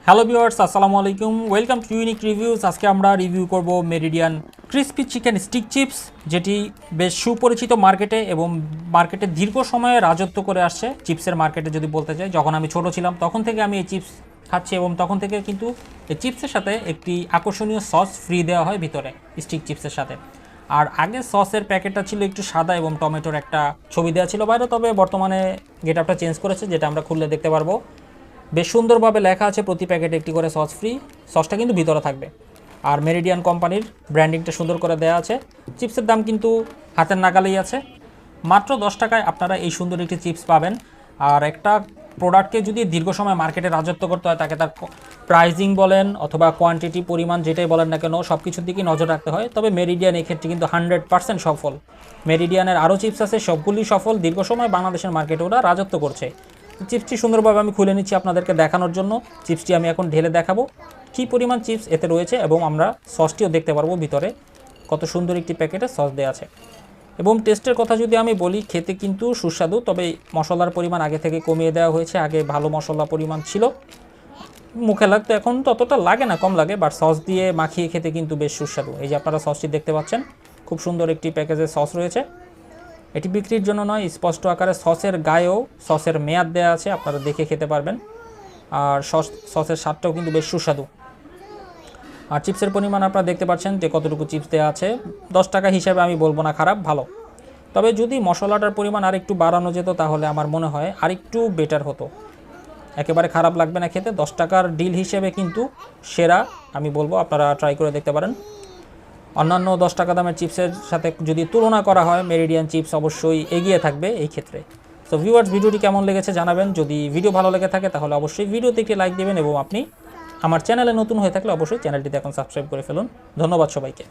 Hello viewers, আসসালামু আলাইকুম। Welcome to Unique Reviews. আজকে আমরা রিভিউ করব Meridian crispy chicken stick chips, যেটি বেশ সুপরিচিত মার্কেটে এবং মার্কেটে দীর্ঘ সময়ে রাজত্ব করে আসছে। চিপসের মার্কেটে যদি বলতে চাই, যখন আমি ছোট ছিলাম তখন থেকে আমি এই চিপস খাচ্ছি এবং তখন থেকে কিন্তু এই চিপসের সাথে একটি আকর্ষণীয় সস ফ্রি দেওয়া হয় ভিতরে স্টিক চিপসের সাথে। আর আগে সসের প্যাকেটটা ছিল একটু সাদা এবং টমেটোর একটা ছবি দেওয়া ছিল বাইরে, তবে বর্তমানে গেট আপটা চেঞ্জ করেছে, যেটা আমরা খুললে দেখতে পারবো। বেশ সুন্দরভাবে লেখা আছে প্রতি প্যাকেটে একটি করে সস ফ্রি। সসটা কিন্তু ভিতরে থাকবে। আর মেরিডিয়ান কোম্পানির ব্র্যান্ডিংটা সুন্দর করে দেওয়া আছে। চিপসের দাম কিন্তু হাতের নাগালেই আছে। মাত্র 10 টাকায় আপনারা এই সুন্দর একটি চিপস পাবেন। আর একটা প্রোডাক্টকে যদি দীর্ঘ সময় মার্কেটে রাজত্ব করতে হয়, তাকে তার প্রাইজিং বলেন অথবা কোয়ান্টিটি, পরিমাণ যেটাই বলেন না কেন, সব কিছুর দিকেই নজর রাখতে হয়। তবে মেরিডিয়ান এই ক্ষেত্রে কিন্তু 100% সফল। মেরিডিয়ানের আরও চিপস আছে, সবগুলি সফল। দীর্ঘ সময় বাংলাদেশের মার্কেটে ওরা রাজত্ব করছে। চিপসটি সুন্দরভাবে আমি খুলে নিচ্ছি আপনাদেরকে দেখানোর জন্য। চিপসটি আমি এখন ঢেলে দেখাবো কী পরিমাণ চিপস এতে রয়েছে, এবং আমরা সসটিও দেখতে পারবো ভিতরে কত সুন্দর একটি প্যাকেটে সস দেওয়া আছে। এবং টেস্টের কথা যদি আমি বলি, খেতে কিন্তু সুস্বাদু, তবে মশলার পরিমাণ আগে থেকে কমিয়ে দেওয়া হয়েছে। আগে ভালো মশলা পরিমাণ ছিল, মুখে লাগতো, এখন ততটা লাগে না, কম লাগে। বাট সস দিয়ে মাখিয়ে খেতে কিন্তু বেশ সুস্বাদু। এই যে আপনারা সসটি দেখতে পাচ্ছেন, খুব সুন্দর একটি প্যাকেজে সস রয়েছে। এটি বিক্রির জন্য নয়, স্পষ্ট আকারে সসের গায়েও সসের মেয়াদ দেওয়া আছে, আপনারা দেখে খেতে পারবেন। আর সসের স্বাদটাও কিন্তু বেশ সুস্বাদু। আর চিপসের পরিমাণ আপনারা দেখতে পাচ্ছেন যে কতটুকু চিপস দেওয়া আছে। 10 টাকা হিসাবে আমি বলবো না খারাপ, ভালো। তবে যদি মশলাটার পরিমাণ আরেকটু বাড়ানো যেত তাহলে আমার মনে হয় আরেকটু বেটার হতো। একেবারে খারাপ লাগবে না খেতে। 10 টাকার ডিল হিসেবে কিন্তু সেরা আমি বলবো, আপনারা ট্রাই করে দেখতে পারেন। অন্যান্য 10 টাকা দামের চিপসের সাথে যদি তুলনা করা হয়, মেরিডিয়ান চিপস অবশ্যই এগিয়ে থাকবে এই ক্ষেত্রে। সো ভিউয়ার্স, ভিডিওটি কেমন লেগেছে জানাবেন। যদি ভিডিও ভালো লেগে থাকে তাহলে অবশ্যই ভিডিওতে একটি লাইক দেবেন, এবং আপনি আমার চ্যানেলে নতুন হয়ে থাকলে অবশ্যই চ্যানেলটিতে এখন সাবস্ক্রাইব করে ফেলুন। ধন্যবাদ সবাইকে।